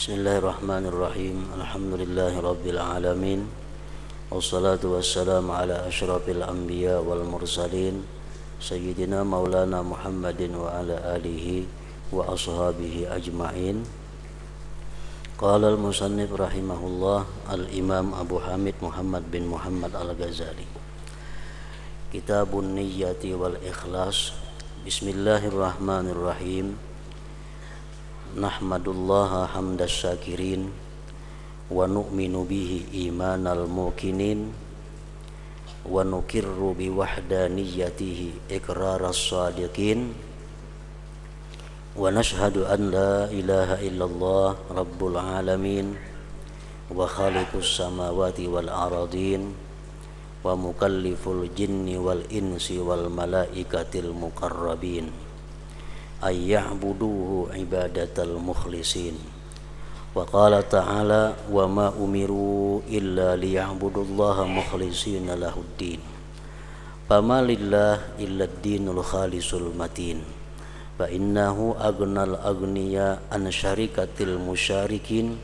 Bismillahirrahmanirrahim. Alhamdulillahirabbil alamin. Wassalatu wassalamu ala asyrafil anbiya wal mursalin sayyidina maulana Muhammadin wa ala alihi wa ashabihi ajma'in. Qala al-musannif rahimahullah al-imam Abu Hamid Muhammad bin Muhammad al-Ghazali. Kitabun niyyati wal ikhlas. Bismillahirrahmanirrahim. Nahmadullaha hamdas syakirin wa nu'minu bihi imanal muqinin wa nukirru bi wahdaniyatihi iqraras sadiqin wa nashhadu an la ilaha illallah rabbul alamin wa khaliqus samawati wal aradin wa mukalliful jinni wal insi wal malaikatil muqarrabin ayya'buduhu ibadatal mukhlisin. Wa qala ta'ala wa ma umiru illa liya'budullaha mukhlisina lahuddin fama lillah illa ad-dinul khalisul matin fa innahu aghnal aghniya an syarikatil musyarikin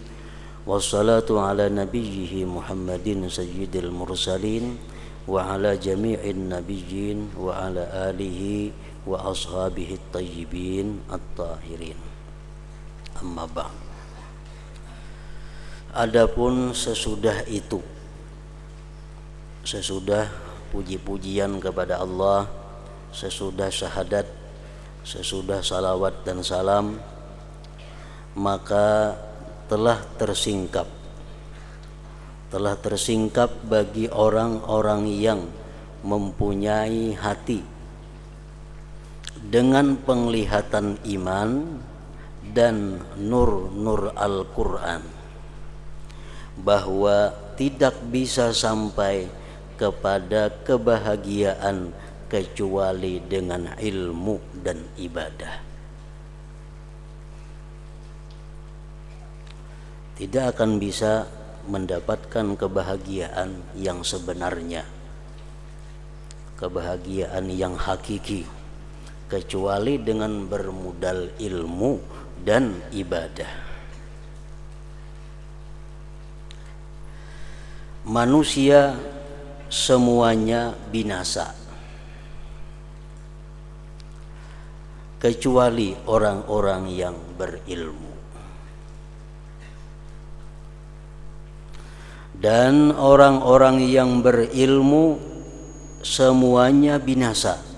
wassalatu ala nabiyhi Muhammadin sayyidil mursalin wa ala jami'in nabiyyin wa ala alihi wa ashabihi at-tayyibin at-tahirin. Amma ba'd. Adapun sesudah itu, sesudah puji-pujian kepada Allah, sesudah syahadat, sesudah salawat dan salam, maka telah tersingkap bagi orang-orang yang mempunyai hati dengan penglihatan iman dan nur-nur Al-Quran, bahwa tidak bisa sampai kepada kebahagiaan kecuali dengan ilmu dan ibadah. Tidak akan bisa mendapatkan kebahagiaan yang sebenarnya, kebahagiaan yang hakiki, kecuali dengan bermodal ilmu dan ibadah. Manusia semuanya binasa kecuali orang-orang yang berilmu. Dan orang-orang yang berilmu semuanya binasa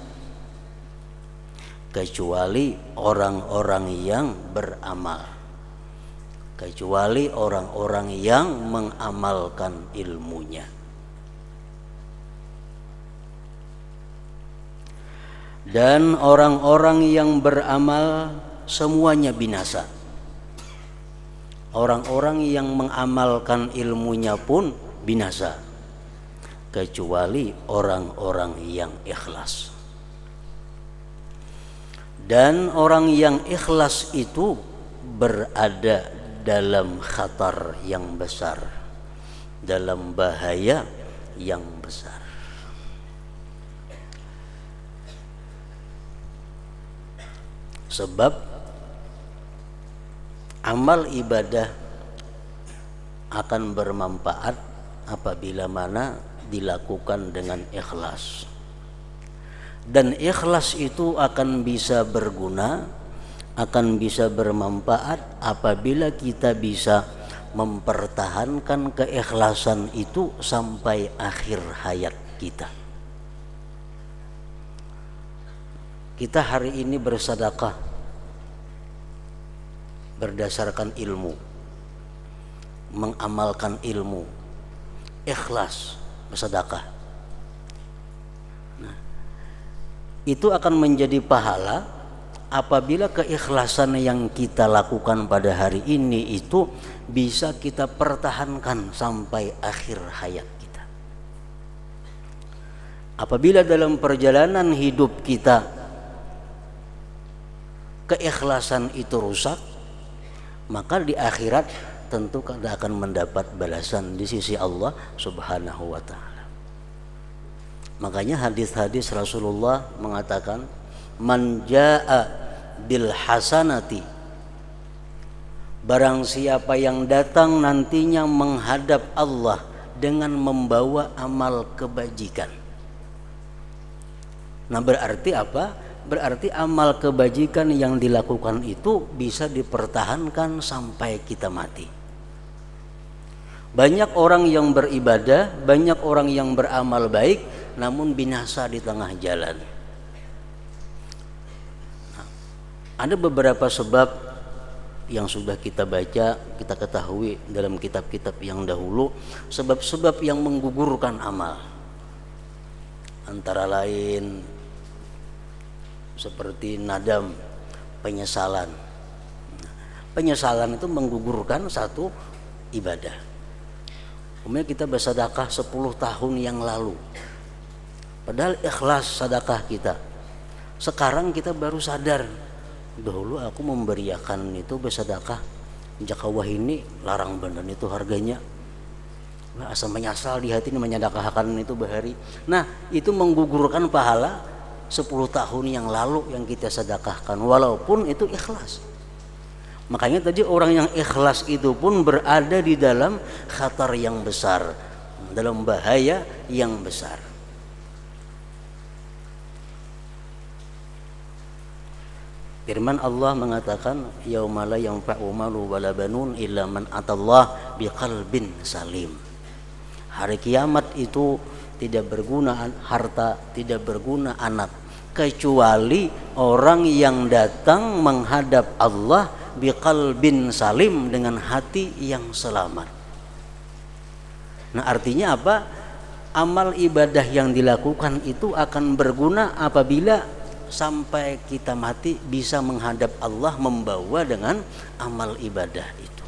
kecuali orang-orang yang beramal, kecuali orang-orang yang mengamalkan ilmunya. Dan orang-orang yang beramal semuanya binasa. Orang-orang yang mengamalkan ilmunya pun binasa kecuali orang-orang yang ikhlas. Dan orang yang ikhlas itu berada dalam khatar yang besar, dalam bahaya yang besar. Sebab amal ibadah akan bermanfaat apabila mana dilakukan dengan ikhlas. Dan ikhlas itu akan bisa berguna, akan bisa bermanfaat apabila kita bisa mempertahankan keikhlasan itu sampai akhir hayat kita. Kita hari ini bersedekah berdasarkan ilmu, mengamalkan ilmu, ikhlas bersedekah. Itu akan menjadi pahala apabila keikhlasan yang kita lakukan pada hari ini itu bisa kita pertahankan sampai akhir hayat kita. Apabila dalam perjalanan hidup kita keikhlasan itu rusak, maka di akhirat tentu kita akan mendapat balasan di sisi Allah Subhanahu wa ta'ala. Makanya hadis-hadis Rasulullah mengatakan, man jaa bil hasanati Barang siapa yang datang nantinya menghadap Allah dengan membawa amal kebajikan. Nah, berarti apa? Berarti amal kebajikan yang dilakukan itu bisa dipertahankan sampai kita mati. Banyak orang yang beribadah, banyak orang yang beramal baik, namun binasa di tengah jalan. Nah, ada beberapa sebab yang sudah kita baca, kita ketahui dalam kitab-kitab yang dahulu, sebab-sebab yang menggugurkan amal. Antara lain seperti nadam, penyesalan. Penyesalan itu menggugurkan satu ibadah. Umumnya kita bersedekah 10 tahun yang lalu, padahal ikhlas sedekah kita. Sekarang kita baru sadar, dahulu aku memberiakan itu bersedekah, jakawah ini larang bener itu harganya. Nah, asal menyesal di hati ini menyedekahkan itu bahari. Nah, itu menggugurkan pahala 10 tahun yang lalu yang kita sedekahkan, walaupun itu ikhlas. Makanya tadi orang yang ikhlas itu pun berada di dalam khatar yang besar, dalam bahaya yang besar. Firman Allah mengatakan, yauma la yanfa'u malu wala banun illa man atallah biqalbin salim. Hari kiamat itu tidak berguna harta, tidak berguna anak, kecuali orang yang datang menghadap Allah biqalbin salim, dengan hati yang selamat. Nah, artinya apa? Amal ibadah yang dilakukan itu akan berguna apabila sampai kita mati bisa menghadap Allah membawa dengan amal ibadah itu.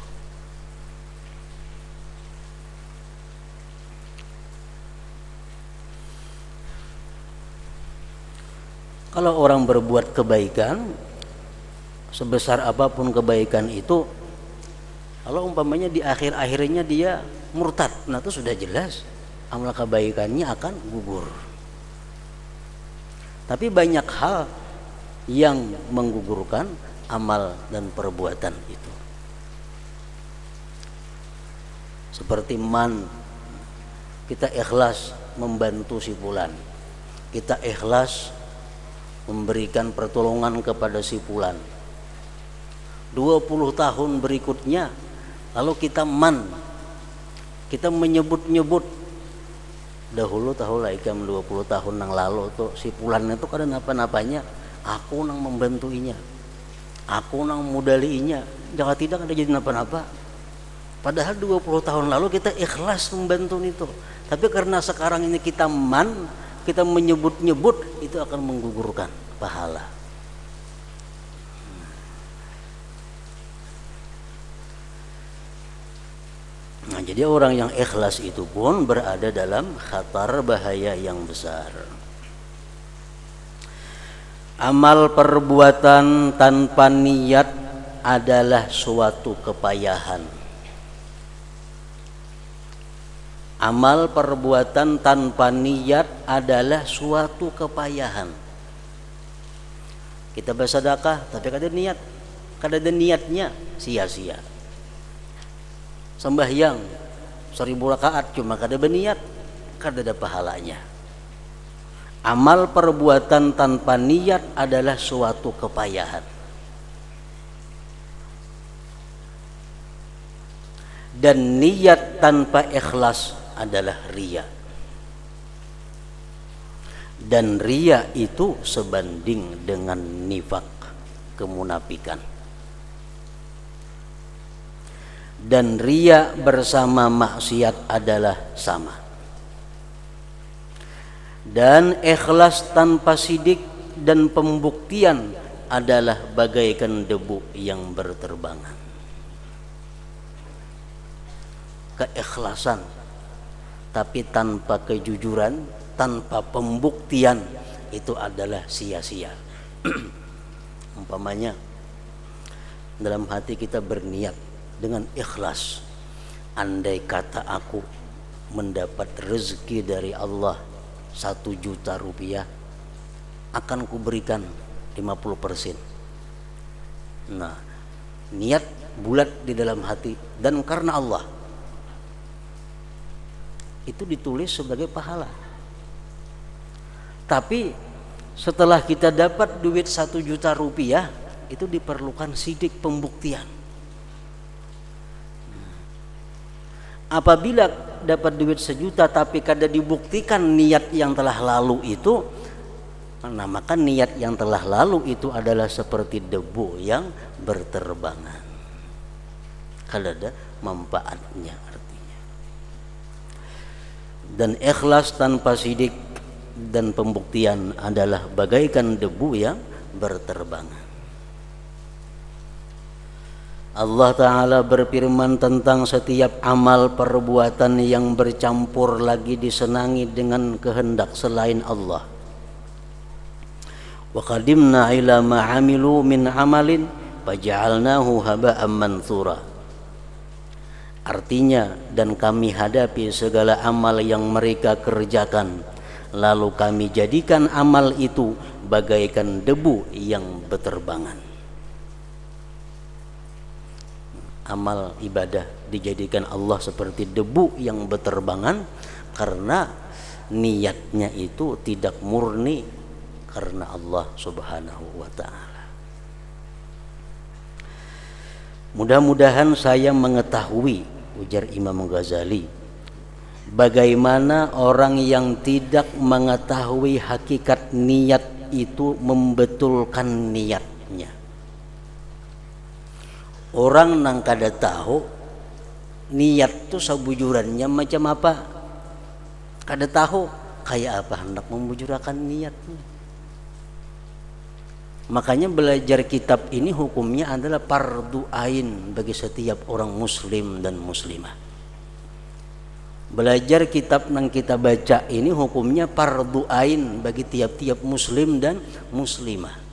Kalau orang berbuat kebaikan, sebesar apapun kebaikan itu, kalau umpamanya di akhir-akhirnya dia murtad, nah itu sudah jelas amal kebaikannya akan gugur. Tapi banyak hal yang menggugurkan amal dan perbuatan itu. Seperti kita ikhlas membantu si fulan, kita ikhlas memberikan pertolongan kepada si fulan. 20 tahun berikutnya lalu kita menyebut-nyebut, dahulu tahu lah ikam 20 tahun yang lalu tuh si fulan itu kada napa-napanya, aku nang membantuinya, aku nang modaliinya, jangan tidak ada jadi napa-napa. Padahal 20 tahun lalu kita ikhlas membantu itu. Tapi karena sekarang ini kita menyebut-nyebut, itu akan menggugurkan pahala. Nah, jadi orang yang ikhlas itu pun berada dalam khatar bahaya yang besar. Amal perbuatan tanpa niat adalah suatu kepayahan. Amal perbuatan tanpa niat adalah suatu kepayahan. Kita bersedekah tapi kada ada niatnya, sia-sia. Sembahyang 1000 rakaat cuma kada berniat, kada ada pahalanya. Amal perbuatan tanpa niat adalah suatu kepayahan. Dan niat tanpa ikhlas adalah riya. Dan riya itu sebanding dengan nifak, kemunafikan. Dan riya bersama maksiat adalah sama. Dan ikhlas tanpa sidik dan pembuktian adalah bagaikan debu yang berterbangan. Keikhlasan tapi tanpa kejujuran, tanpa pembuktian, itu adalah sia-sia. Umpamanya dalam hati kita berniat dengan ikhlas, andai kata aku mendapat rezeki dari Allah 1 juta rupiah, akan kuberikan 50%. Nah, niat bulat di dalam hati dan karena Allah, itu ditulis sebagai pahala. Tapi setelah kita dapat duit 1 juta rupiah, itu diperlukan sidik pembuktian. Apabila dapat duit 1 juta tapi kada dibuktikan niat yang telah lalu itu, maka niat yang telah lalu itu adalah seperti debu yang berterbangan, kada ada manfaatnya artinya. Dan ikhlas tanpa sidik dan pembuktian adalah bagaikan debu yang berterbangan. Allah Ta'ala berfirman tentang setiap amal perbuatan yang bercampur lagi disenangi dengan kehendak selain Allah. Wa qadimna ila ma amilu min amalin faja'alnahu haba'an mansura. Artinya, dan kami hadapi segala amal yang mereka kerjakan, lalu kami jadikan amal itu bagaikan debu yang berterbangan. Amal ibadah dijadikan Allah seperti debu yang berterbangan karena niatnya itu tidak murni karena Allah Subhanahu wa ta'ala. Mudah-mudahan saya mengetahui, ujar Imam Ghazali, bagaimana orang yang tidak mengetahui hakikat niat itu membetulkan niatnya. Orang nang kada tahu niat tu sabujurannya macam apa, kada tahu kayak apa hendak membujurakan niatnya. Makanya belajar kitab ini hukumnya adalah fardu ain bagi setiap orang muslim dan muslimah. Belajar kitab yang kita baca ini hukumnya fardu ain bagi tiap-tiap muslim dan muslimah.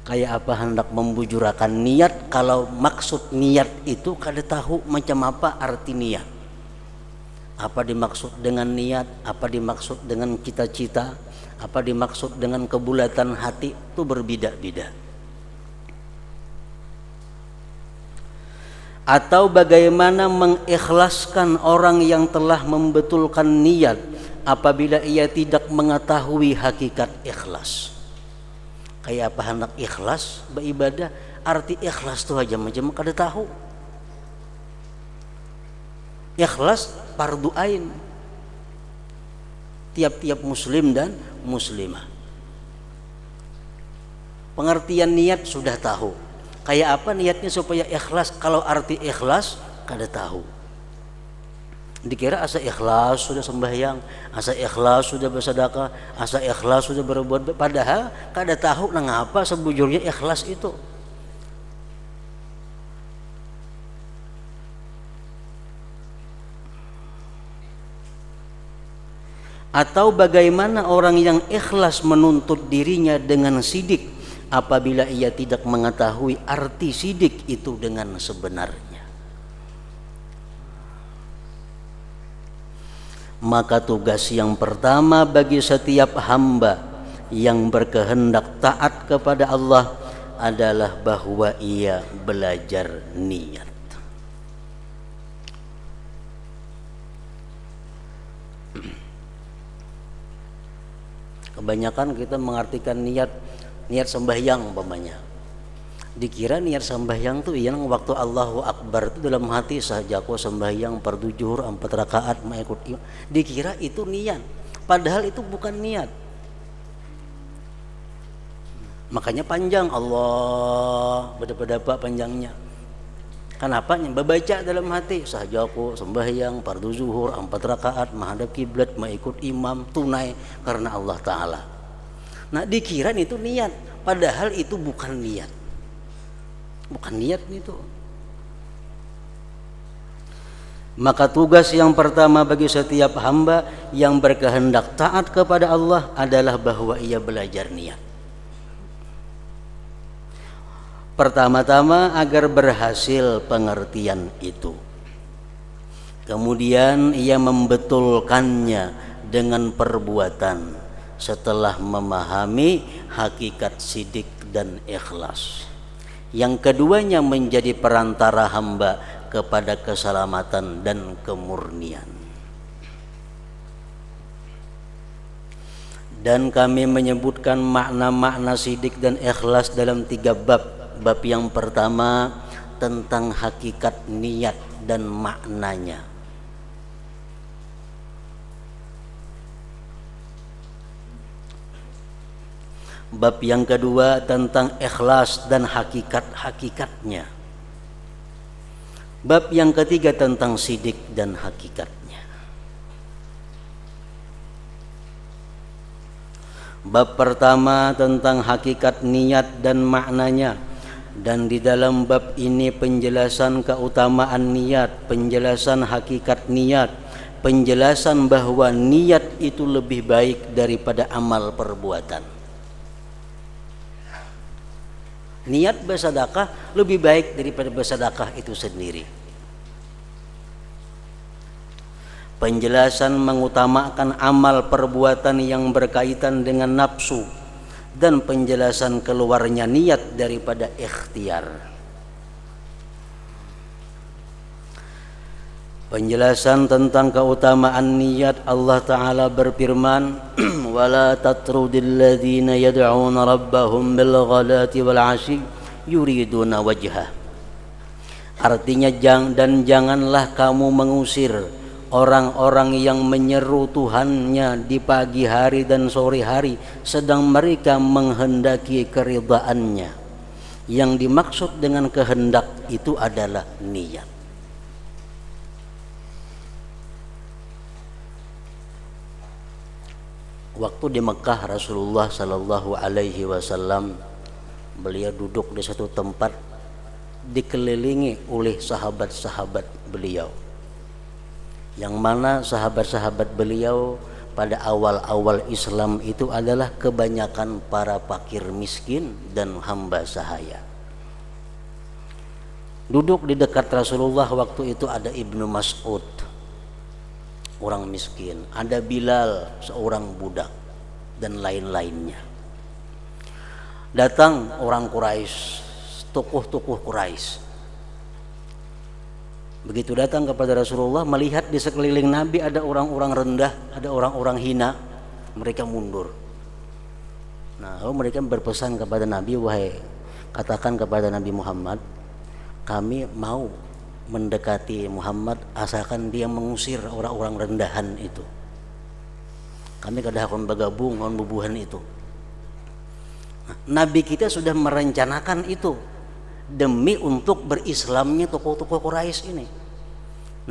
Kayak apa hendak membujurakan niat kalau maksud niat itu kada tahu macam apa arti niat. Apa dimaksud dengan niat, apa dimaksud dengan cita-cita, apa dimaksud dengan kebulatan hati, itu berbeda-beda. Atau bagaimana mengikhlaskan orang yang telah membetulkan niat apabila ia tidak mengetahui hakikat ikhlas. Kayak apa hendak ikhlas beribadah, arti ikhlas itu aja macam kada tahu. Ikhlas fardu ain tiap-tiap muslim dan muslimah. Pengertian niat sudah tahu. Kayak apa niatnya supaya ikhlas, kalau arti ikhlas kada tahu. Dikira asa ikhlas sudah sembahyang, asa ikhlas sudah bersedekah, asa ikhlas sudah berbuat, padahal kada tahu nang apa sebujurnya ikhlas itu. Atau bagaimana orang yang ikhlas menuntut dirinya dengan sidik apabila ia tidak mengetahui arti sidik itu dengan sebenarnya. Maka tugas yang pertama bagi setiap hamba yang berkehendak taat kepada Allah adalah bahwa ia belajar niat. Kebanyakan kita mengartikan niat sembahyang umpamanya. Dikira niat sembahyang tuh yang waktu Allahu Akbar itu dalam hati saja aku sembahyang fardu zuhur 4 rakaat mengikut imam. Dikira itu niat, padahal itu bukan niat. Makanya panjang Allah berapa panjangnya. Kenapa? Baca dalam hati saja aku sembahyang fardu zuhur 4 rakaat menghadap kiblat mengikut imam tunai karena Allah Ta'ala. Nah dikira itu niat, padahal itu bukan niat. Bukan niat itu. Maka tugas yang pertama bagi setiap hamba yang berkehendak taat kepada Allah adalah bahwa ia belajar niat. Pertama-tama agar berhasil pengertian itu. Kemudian ia membetulkannya dengan perbuatan setelah memahami hakikat sidik dan ikhlas. Yang keduanya menjadi perantara hamba kepada keselamatan dan kemurnian. Dan kami menyebutkan makna-makna sidik dan ikhlas dalam 3 bab. Bab yang pertama tentang hakikat niat dan maknanya. Bab yang kedua tentang ikhlas dan hakikat-hakikatnya. Bab yang ketiga tentang sidik dan hakikatnya. Bab pertama tentang hakikat niat dan maknanya. Dan di dalam bab ini penjelasan keutamaan niat, penjelasan hakikat niat, penjelasan bahwa niat itu lebih baik daripada amal perbuatan. Niat bersedekah lebih baik daripada bersedekah itu sendiri. Penjelasan mengutamakan amal perbuatan yang berkaitan dengan nafsu dan penjelasan keluarnya niat daripada ikhtiar. Penjelasan tentang keutamaan niat, Allah Ta'ala berfirman, وَلَا تَطْرُدِ الَّذِينَ يَدْعُونَ رَبَّهُمْ بِالْغَدَاةِ وَالْعَشِيِّ يُرِيدُونَ وَجْهَهُ. Artinya janganlah kamu mengusir orang-orang yang menyeru Tuhannya di pagi hari dan sore hari sedang mereka menghendaki keridhaannya. Yang dimaksud dengan kehendak itu adalah niat. Waktu di Mekah Rasulullah Sallallahu Alaihi Wasallam beliau duduk di satu tempat dikelilingi oleh sahabat-sahabat beliau, yang mana sahabat-sahabat beliau pada awal-awal Islam itu adalah kebanyakan para fakir miskin dan hamba sahaya. Duduk di dekat Rasulullah waktu itu ada Ibnu Mas'ud, orang miskin, ada Bilal, seorang budak, dan lain-lainnya. Datang orang Quraisy, tokoh-tokoh Quraisy. Begitu datang kepada Rasulullah, melihat di sekeliling Nabi ada orang-orang rendah, ada orang-orang hina, mereka mundur. Nah, mereka berpesan kepada Nabi, wahai, katakan kepada Nabi Muhammad, kami mau mendekati Muhammad asalkan dia mengusir orang-orang rendahan itu. Kami kada akan bergabung dengan bubuhan itu. Nabi kita sudah merencanakan itu demi untuk berislamnya tokoh-tokoh Quraisy ini.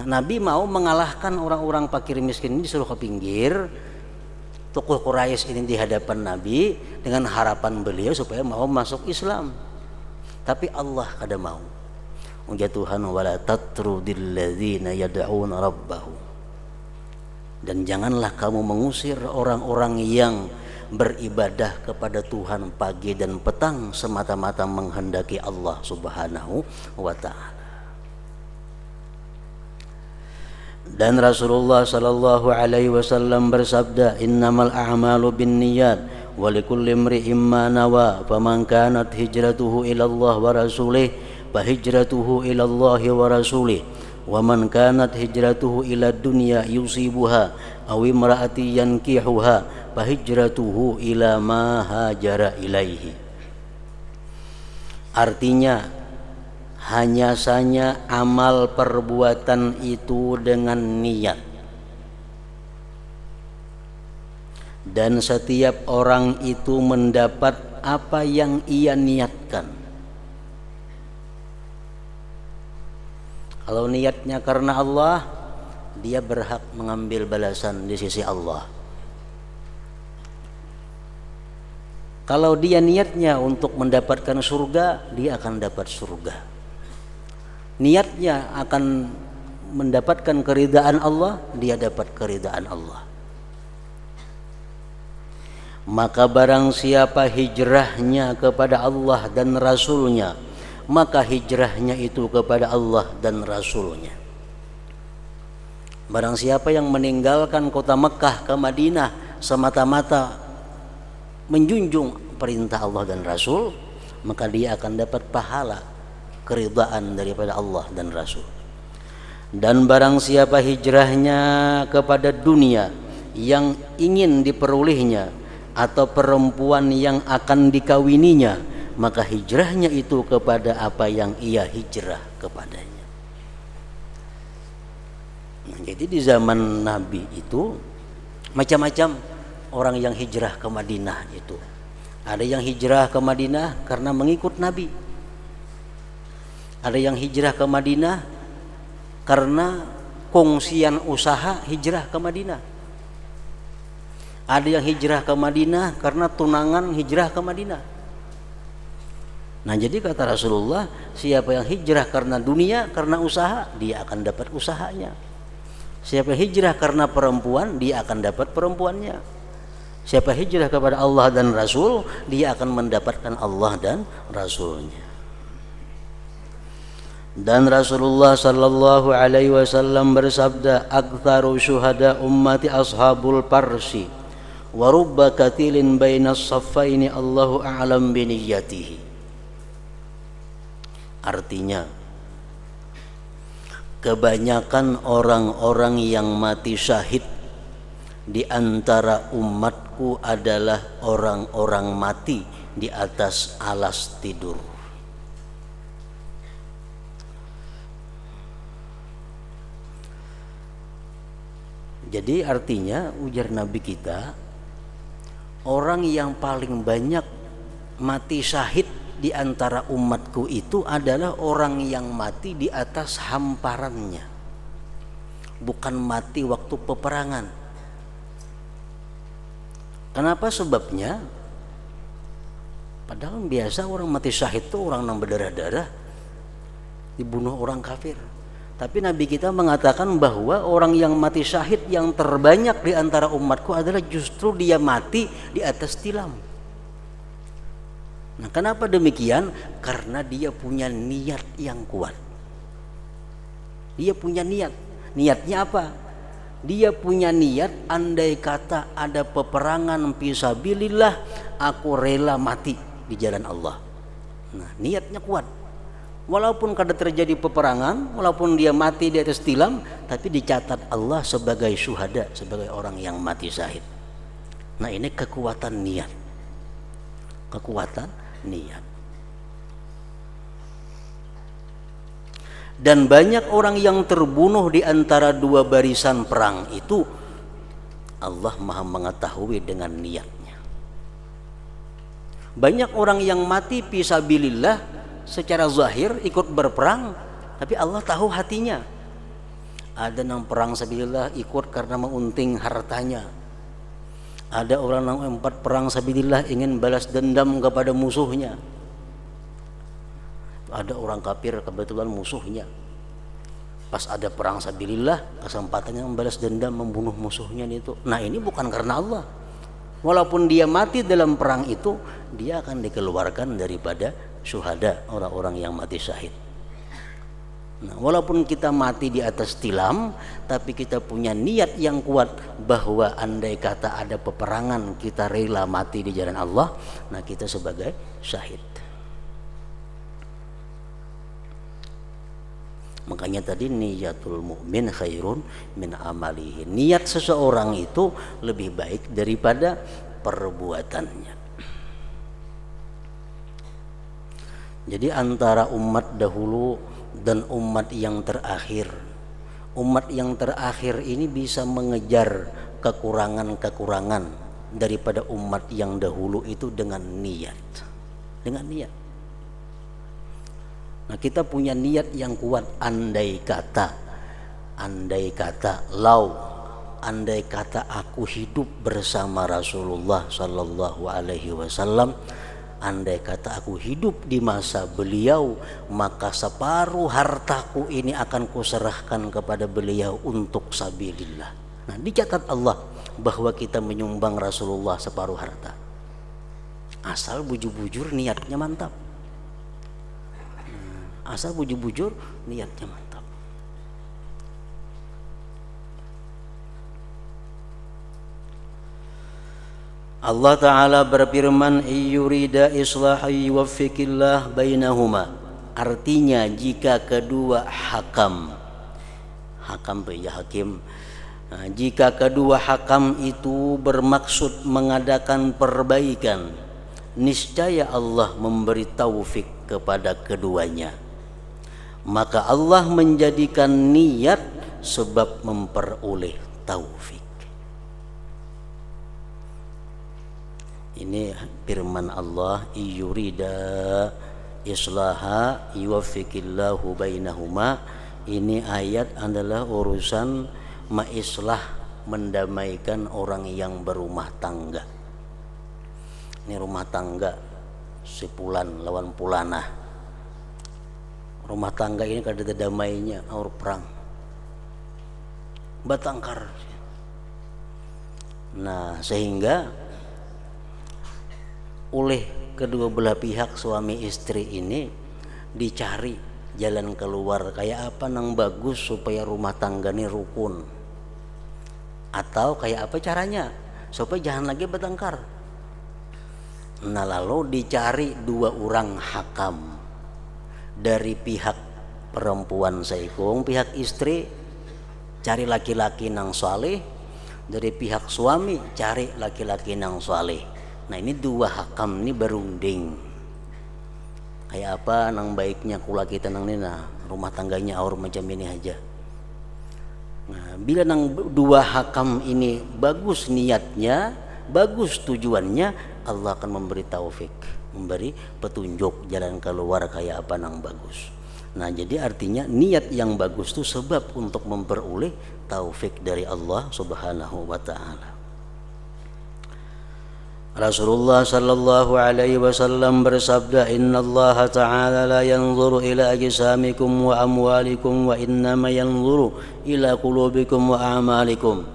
Nah, Nabi mau mengalahkan orang-orang fakir miskin ini, disuruh ke pinggir. Tokoh Quraisy ini di hadapan Nabi dengan harapan beliau supaya mau masuk Islam. Tapi Allah kada mau. Ya Tuhan, wala tatrudil ladzina yad'una rabbahum. Dan janganlah kamu mengusir orang-orang yang beribadah kepada Tuhan pagi dan petang semata-mata menghendaki Allah Subhanahu wa ta'ala. Dan Rasulullah sallallahu alaihi wasallam bersabda, innamal a'malu binniyat wa likulli imri'in ma nawa, faman kanat hijratuhu ila Allah wa rasulih fahijratuhu ila Allah wa rasulih, wa man kanat hijratuhu ila dunya yusibuha aw imra'ati yankihuha fahijratuhu ila ma hajara ilaihi. Artinya, hanya saja amal perbuatan itu dengan niat, dan setiap orang itu mendapat apa yang ia niatkan. Kalau niatnya karena Allah, dia berhak mengambil balasan di sisi Allah. Kalau dia niatnya untuk mendapatkan surga, dia akan dapat surga. Niatnya akan mendapatkan keridhaan Allah, dia dapat keridhaan Allah. Maka barang siapa hijrahnya kepada Allah dan Rasulnya, maka hijrahnya itu kepada Allah dan Rasulnya. Barang siapa yang meninggalkan kota Mekah ke Madinah semata-mata menjunjung perintah Allah dan Rasul, maka dia akan dapat pahala keridhaan daripada Allah dan Rasul. Dan barang siapa hijrahnya kepada dunia yang ingin diperolehnya atau perempuan yang akan dikawininya, maka hijrahnya itu kepada apa yang ia hijrah kepadanya. Nah, jadi di zaman Nabi itu macam-macam orang yang hijrah ke Madinah itu. Ada yang hijrah ke Madinah karena mengikut Nabi. Ada yang hijrah ke Madinah karena kongsian usaha hijrah ke Madinah. Ada yang hijrah ke Madinah karena tunangan hijrah ke Madinah. Nah, jadi kata Rasulullah, siapa yang hijrah karena dunia, karena usaha, dia akan dapat usahanya. Siapa hijrah karena perempuan, dia akan dapat perempuannya. Siapa hijrah kepada Allah dan Rasul, dia akan mendapatkan Allah dan Rasulnya. Dan Rasulullah sallallahu alaihi wasallam bersabda, "Aktsaru syuhada ummati ashabul parsi wa rubba katilin bainas saffaini Allahu a'lam bi niyyatihi." Artinya, kebanyakan orang-orang yang mati syahid di antara umatku adalah orang-orang mati di atas alas tidur. Jadi artinya, ujar Nabi kita, orang yang paling banyak mati syahid di antara umatku itu adalah orang yang mati di atas hamparannya, bukan mati waktu peperangan. Kenapa sebabnya? Padahal biasa orang mati syahid itu orang yang berdarah-darah, dibunuh orang kafir. Tapi Nabi kita mengatakan bahwa orang yang mati syahid yang terbanyak di antara umatku adalah justru dia mati di atas tilam. Nah, kenapa demikian? Karena dia punya niat yang kuat. Dia punya niat. Niatnya apa? Dia punya niat, andai kata ada peperangan fisabilillah, aku rela mati di jalan Allah. Nah, niatnya kuat. Walaupun kada terjadi peperangan, walaupun dia mati di atas tilam, tapi dicatat Allah sebagai syuhada, sebagai orang yang mati syahid. Nah, ini kekuatan niat. Kekuatan niat. Dan banyak orang yang terbunuh di antara dua barisan perang itu, Allah Maha mengetahui dengan niatnya. Banyak orang yang mati fisabilillah secara zahir ikut berperang, tapi Allah tahu hatinya. Ada yang perang sabilillah ikut karena mengunting hartanya. Ada orang yang perang sabilillah ingin balas dendam kepada musuhnya. Ada orang kafir kebetulan musuhnya. Pas ada perang sabilillah, kesempatannya membalas dendam, membunuh musuhnya itu. Nah, ini bukan karena Allah. Walaupun dia mati dalam perang itu, dia akan dikeluarkan daripada syuhada, orang-orang yang mati syahid. Nah, walaupun kita mati di atas tilam, tapi kita punya niat yang kuat bahwa andai kata ada peperangan, kita rela mati di jalan Allah. Nah, kita sebagai syahid. Makanya tadi niyatul mukmin khairun min amalihi. Niat seseorang itu lebih baik daripada perbuatannya. Jadi antara umat dahulu dan umat yang terakhir, umat yang terakhir ini bisa mengejar kekurangan-kekurangan daripada umat yang dahulu itu dengan niat. Dengan niat. Nah, kita punya niat yang kuat, andai kata andai kata aku hidup bersama Rasulullah sallallahu alaihi wasallam, andai kata aku hidup di masa beliau, maka separuh hartaku ini akan kuserahkan kepada beliau untuk sabilillah. Nah, dicatat Allah bahwa kita menyumbang Rasulullah separuh harta. Asal bujur-bujur niatnya mantap. Asal bujur-bujur niatnya mantap. Allah Ta'ala berfirman, "Yurida islahi yuwaffiqillah bainahuma." Artinya jika kedua hakam ya hakim, jika kedua hakam itu bermaksud mengadakan perbaikan, niscaya Allah memberi taufik kepada keduanya. Maka Allah menjadikan niat sebab memperoleh taufik. Ini firman Allah, "Yurida islaha yuwaffiqillahu bainahuma." Ini ayat adalah urusan maislah, mendamaikan orang yang berumah tangga. Ini rumah tangga sepulan lawan pulanah. Rumah tangga ini kada ada damainya, aur perang, batangkar. Nah, sehingga oleh kedua belah pihak suami istri ini dicari jalan keluar kayak apa nang bagus supaya rumah tangga ini rukun, atau kayak apa caranya supaya jangan lagi bertengkar. Nah, lalu dicari dua orang hakam dari pihak perempuan saikung, pihak istri cari laki-laki nang saleh, dari pihak suami cari laki-laki nang saleh. Nah, ini dua hakam ini berunding kayak apa nang baiknya kula kita nang nina rumah tangganya aur macam ini aja. Nah, bila nang dua hakam ini bagus niatnya, bagus tujuannya, Allah akan memberi taufik, memberi petunjuk jalan keluar kayak apa nang bagus. Nah, jadi artinya niat yang bagus itu sebab untuk memperoleh taufik dari Allah Subhanahu wa taala. Rasulullah sallallahu alaihi wasallam bersabda, "Innallaha ta'ala la yanzuru ila ajsamikum wa amwalikum wa innama yanzuru ila qulubikum wa a'malikum."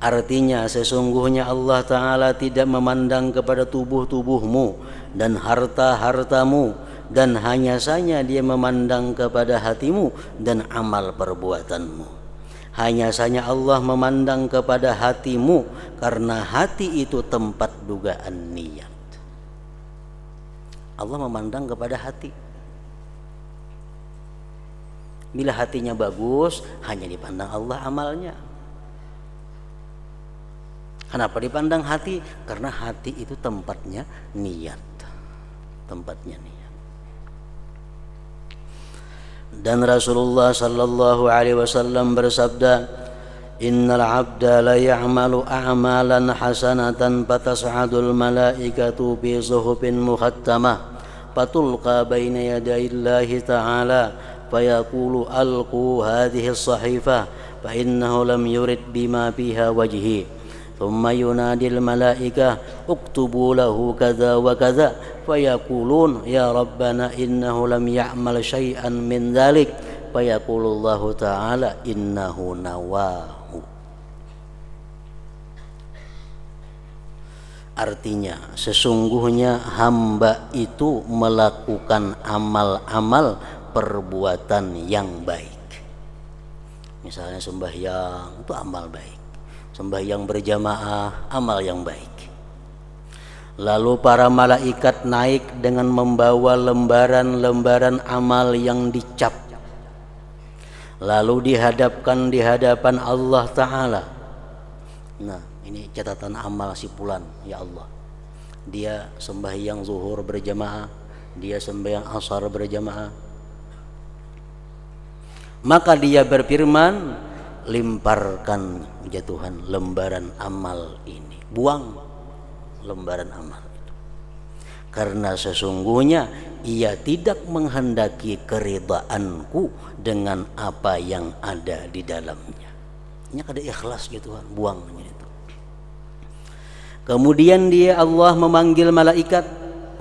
Artinya sesungguhnya Allah Ta'ala tidak memandang kepada tubuh-tubuhmu dan harta-hartamu, dan hanya saja Dia memandang kepada hatimu dan amal perbuatanmu. Hanya saja Allah memandang kepada hatimu, karena hati itu tempat dugaan niat. Allah memandang kepada hati. Bila hatinya bagus, hanya dipandang Allah amalnya. Kenapa dipandang hati? Karena hati itu tempatnya niat. Tempatnya niat. Dan Rasulullah sallallahu alaihi wasallam bersabda, "Innal 'abda la ya'malu a'malan hasanatan fatas'adul malaikatu bi suhufin mukhattamah fatulqa baina yadayillahi ta'ala fayaqulu alqu hadhihi as-sahifah fa innahu lam yurid bima fiha wajhi." ثم ينادي الملائكة اكتبوا له كذا وكذا فيقولون يا ربنا إنه لم يعمل شيئا من ذلك فيقول الله تعالى إنه نواه. Artinya sesungguhnya hamba itu melakukan amal-amal perbuatan yang baik. Misalnya sembahyang itu amal baik, sembahyang berjamaah amal yang baik. Lalu para malaikat naik dengan membawa lembaran-lembaran amal yang dicap, lalu dihadapkan di hadapan Allah Ta'ala. Nah, ini catatan amal si fulan, ya Allah, dia sembahyang zuhur berjamaah, dia sembahyang asar berjamaah. Maka dia berfirman, limparkan ya Tuhan lembaran amal ini, buang lembaran amal itu, karena sesungguhnya ia tidak menghendaki keridhaanku dengan apa yang ada di dalamnya. Ini kada ikhlas ya Tuhan, buang itu. Kemudian dia Allah memanggil malaikat,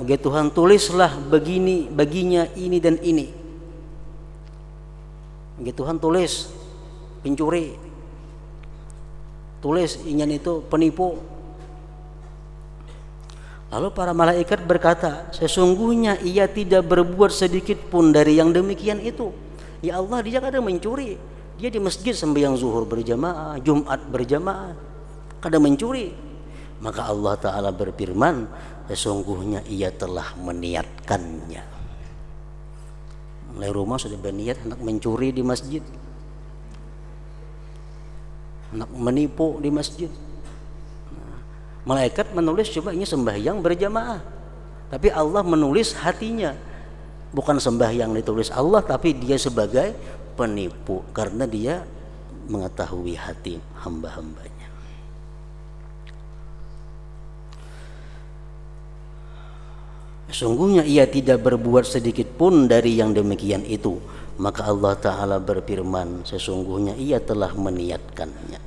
ya Tuhan tulislah begini baginya ini dan ini. Ya Tuhan tulis pencuri, tulis ingin itu penipu. Lalu para malaikat berkata, sesungguhnya ia tidak berbuat sedikit pun dari yang demikian itu. Ya Allah, dia kada mencuri, dia di masjid sembahyang zuhur berjamaah, Jumat berjamaah, kada mencuri. Maka Allah Ta'ala berfirman, sesungguhnya ia telah meniatkannya. Mulai rumah sudah berniat hendak mencuri di masjid, hendak menipu di masjid. Malaikat menulis coba ini sembahyang berjamaah, tapi Allah menulis hatinya. Bukan sembahyang ditulis Allah, tapi dia sebagai penipu karena dia mengetahui hati hamba-hambanya. Sesungguhnya ia tidak berbuat sedikit pun dari yang demikian itu. Maka Allah Ta'ala berfirman, sesungguhnya ia telah meniatkannya.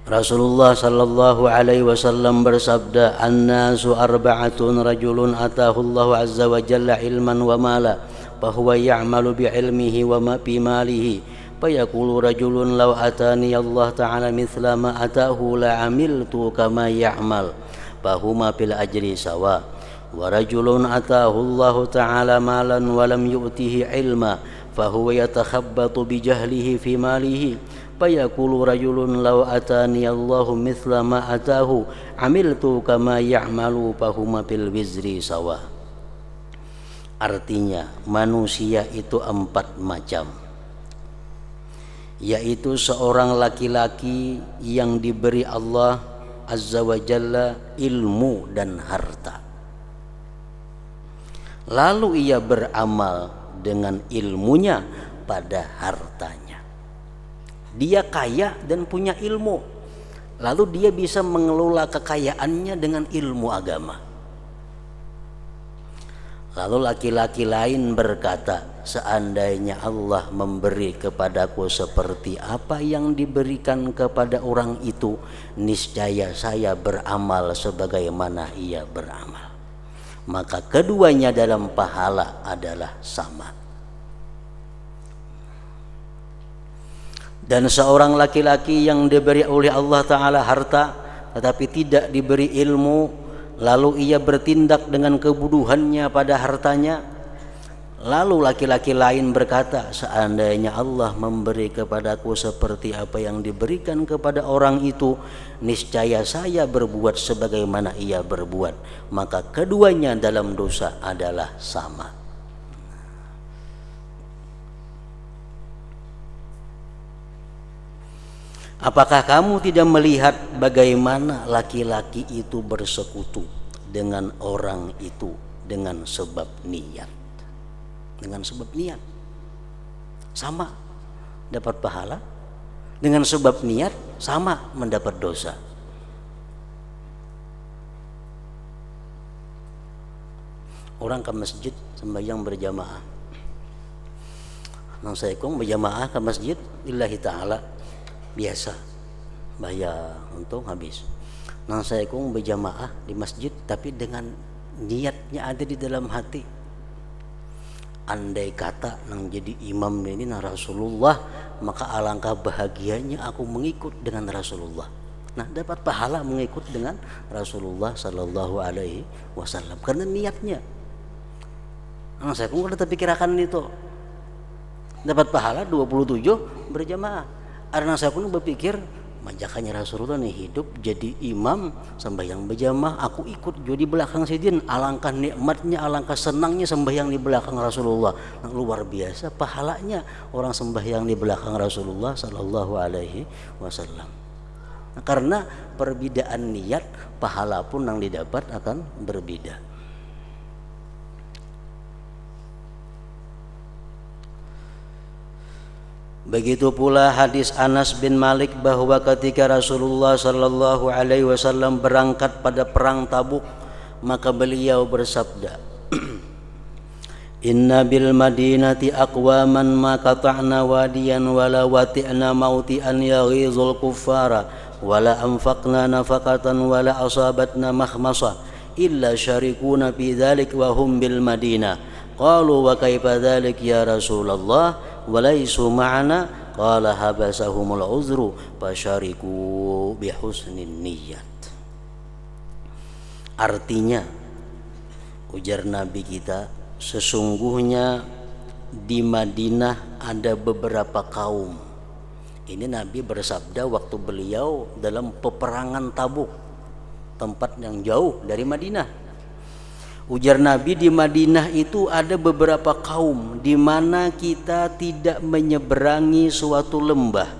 Rasulullah sallallahu alaihi wasallam bersabda, "An-nasu arba'atun, rajulun atahu Allah azza wa jalla ilman wa mala, fa huwa ya'malu bi ilmihi wa ma bi malihi, fa yaqulu rajulun law atani Allah ta'ala mithla ma atahu la 'amiltu kama ya'mal, fa huma fil ajri sawa. Wa rajulun atahu Allah ta'ala malan wa lam yu'tihi ilma, fa huwa yatakhabbatu bi jahlihi fi malihi, fayaqulu rajulun law atani Allahu mithla ma atahu amiltu kama ya'malu fahuma fil wizri sawa." Artinya manusia itu 4 macam, yaitu seorang laki-laki yang diberi Allah azza wa jalla ilmu dan harta, lalu ia beramal dengan ilmunya pada hartanya. Dia kaya dan punya ilmu, lalu dia bisa mengelola kekayaannya dengan ilmu agama. Lalu laki-laki lain berkata, seandainya Allah memberi kepadaku seperti apa yang diberikan kepada orang itu, niscaya saya beramal sebagaimana ia beramal. Maka keduanya dalam pahala adalah sama. Dan seorang laki-laki yang diberi oleh Allah Ta'ala harta tetapi tidak diberi ilmu, lalu ia bertindak dengan kebodohannya pada hartanya, lalu laki-laki lain berkata, seandainya Allah memberi kepadaku seperti apa yang diberikan kepada orang itu, niscaya saya berbuat sebagaimana ia berbuat. Maka keduanya dalam dosa adalah sama. Apakah kamu tidak melihat bagaimana laki-laki itu bersekutu dengan orang itu dengan sebab niat? Dengan sebab niat sama dapat pahala, dengan sebab niat sama mendapat dosa. Orang ke masjid sembahyang berjamaah, nang saya berjamaah ke masjid lillahi ta'ala, biasa bayar untung habis. Nang saya berjamaah di masjid tapi dengan niatnya ada di dalam hati. Andai kata nang jadi imam ini nang Rasulullah, maka alangkah bahagianya aku mengikut dengan Rasulullah. Nah, dapat pahala mengikut dengan Rasulullah sallallahu alaihi wasallam karena niatnya. Nang saya ada terpikirkan itu. Dapat pahala 27 berjamaah. Karena saya pun berpikir, majakannya Rasulullah nih hidup jadi imam sembahyang berjamaah, aku ikut jadi belakang sidin. Alangkah nikmatnya, alangkah senangnya sembahyang di belakang Rasulullah. Nah, luar biasa pahalanya orang sembahyang di belakang Rasulullah sallallahu alaihi wasallam. Nah, karena perbedaan niat, pahala pun yang didapat akan berbeda. Begitu pula hadis Anas bin Malik bahwa ketika Rasulullah sallallahu alaihi wasallam berangkat pada perang Tabuk, maka beliau bersabda, "Inna bil madinati aqwaman ma qata'na wadiyan wala wati'na mauti'an yaghizul kuffara wala anfaqna nafaqatan wala asabatna makhmasa illa syarikuna fi dzalik wa hum bil Madinah." Qalu wa kaifa dzalik ya Rasulullah? Walaisu ma'ana, qala habasahumul uzru fasyariku bihusnin niyyat. Artinya, ujar Nabi kita, sesungguhnya di Madinah ada beberapa kaum Ini Nabi bersabda waktu beliau dalam peperangan Tabuk, tempat yang jauh dari Madinah. Ujar Nabi, di Madinah itu ada beberapa kaum di mana kita tidak menyeberangi suatu lembah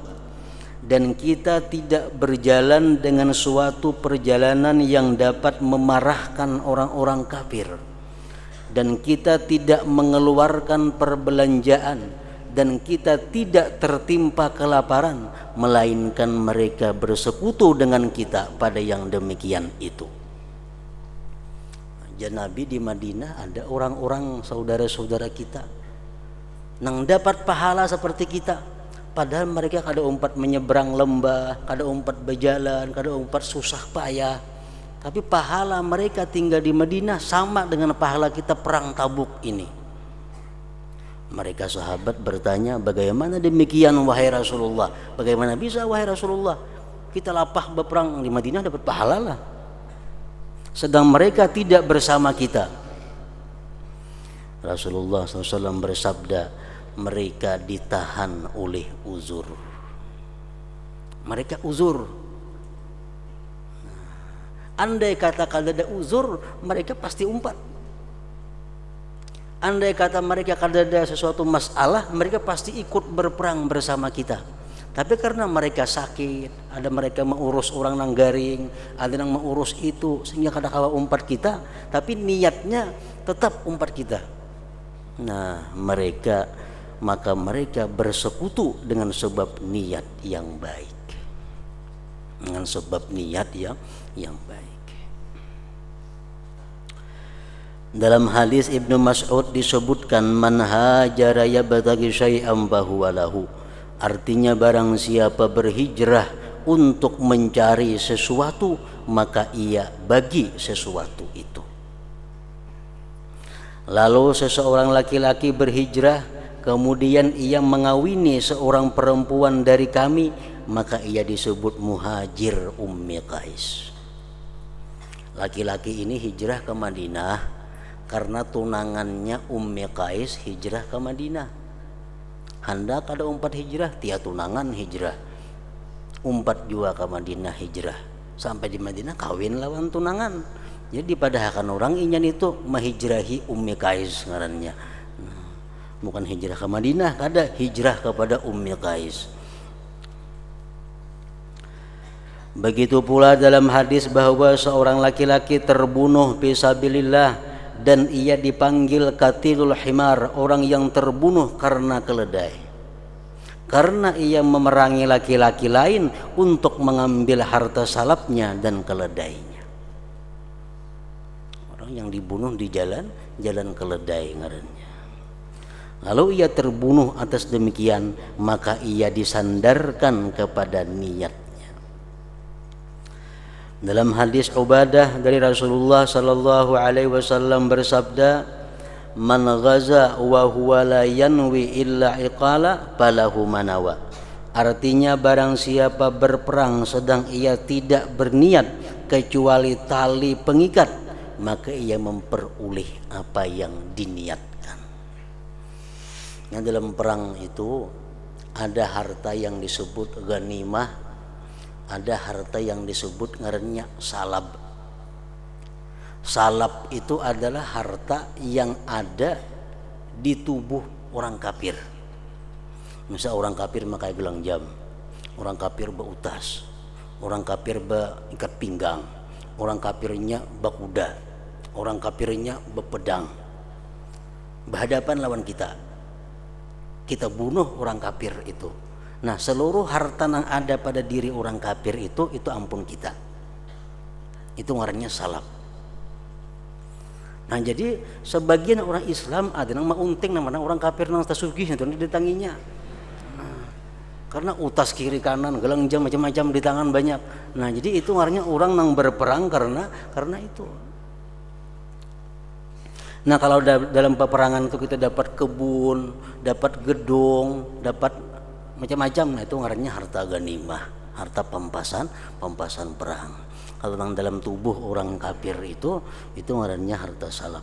dan kita tidak berjalan dengan suatu perjalanan yang dapat memarahkan orang-orang kafir, dan kita tidak mengeluarkan perbelanjaan, dan kita tidak tertimpa kelaparan, melainkan mereka bersekutu dengan kita pada yang demikian itu. Dan Nabi di Madinah ada orang-orang saudara-saudara kita yang dapat pahala seperti kita, padahal mereka kada umpat menyeberang lembah, kada umpat berjalan, kada umpat susah payah, tapi pahala mereka tinggal di Madinah sama dengan pahala kita perang Tabuk ini. Mereka sahabat bertanya, bagaimana demikian wahai Rasulullah? Bagaimana bisa wahai Rasulullah? Kita lapah berperang di Madinah dapat pahala lah, sedang mereka tidak bersama kita. Rasulullah SAW bersabda, mereka ditahan oleh uzur. Mereka uzur. Andai kata kada ada uzur, mereka pasti umpat. Andai kata mereka kada ada sesuatu masalah, mereka pasti ikut berperang bersama kita. Tapi karena mereka sakit, ada mereka mengurus orang nang garing, ada yang mengurus itu, sehingga kadang kala umpat kita, tapi niatnya tetap umpat kita. Nah, maka mereka bersekutu dengan sebab niat yang baik. Dengan sebab niat yang baik. Dalam hadis Ibnu Mas'ud disebutkan, man hajara yabtaghi syai'an fahuwa lahu. Artinya barang siapa berhijrah untuk mencari sesuatu, maka ia bagi sesuatu itu. Lalu seseorang laki-laki berhijrah, kemudian ia mengawini seorang perempuan dari kami, maka ia disebut muhajir Ummi Qais. Laki-laki ini hijrah ke Madinah karena tunangannya Ummi Qais hijrah ke Madinah. Hendak ada umpat hijrah, tia tunangan hijrah, umpat juga ke Madinah hijrah, sampai di Madinah kawin lawan tunangan. Jadi padahal orang inyan itu menghijrahi Ummi Qais ngarannya, bukan hijrah ke Madinah, kada hijrah kepada Ummi Qais. Begitu pula dalam hadis bahwa seorang laki-laki terbunuh fisabilillah dan ia dipanggil qatilul himar, orang yang terbunuh karena keledai, karena ia memerangi laki-laki lain untuk mengambil harta salapnya dan keledainya. Orang yang dibunuh di jalan keledai ngarannya. Lalu ia terbunuh atas demikian, maka ia disandarkan kepada niat. Dalam hadis Ubadah dari Rasulullah sallallahu alaihi wasallam bersabda, man ghaza wa huwa la yanwi illa iqala falahu manawa. Artinya barang siapa berperang sedang ia tidak berniat kecuali tali pengikat, maka ia memperoleh apa yang diniatkan. Yang dalam perang itu ada harta yang disebut ghanimah, ada harta yang disebut ngarannya salab. Salab itu adalah harta yang ada di tubuh orang kafir. Misal orang kafir pakai gelang jam, orang kafir beutas, orang kafir beikat pinggang, orang kafirnya bakuda, orang kafirnya bepedang, berhadapan lawan kita, kita bunuh orang kafir itu. Nah, seluruh harta yang ada pada diri orang kafir itu ampun kita. Itu ngarannya salab. Nah, jadi sebagian orang Islam ada yang maunting namanya orang kafir nang tasugih itu ditanginya. Nah, karena utas kiri kanan, gelang jam macam-macam di tangan banyak. Nah, jadi itu ngarannya orang yang berperang karena itu. Nah, kalau dalam peperangan itu kita dapat kebun, dapat gedung, dapat macam-macam, nah itu ngarannya harta ghanimah, harta pampasan perang. Kalau dalam tubuh orang kafir itu ngarannya harta salab.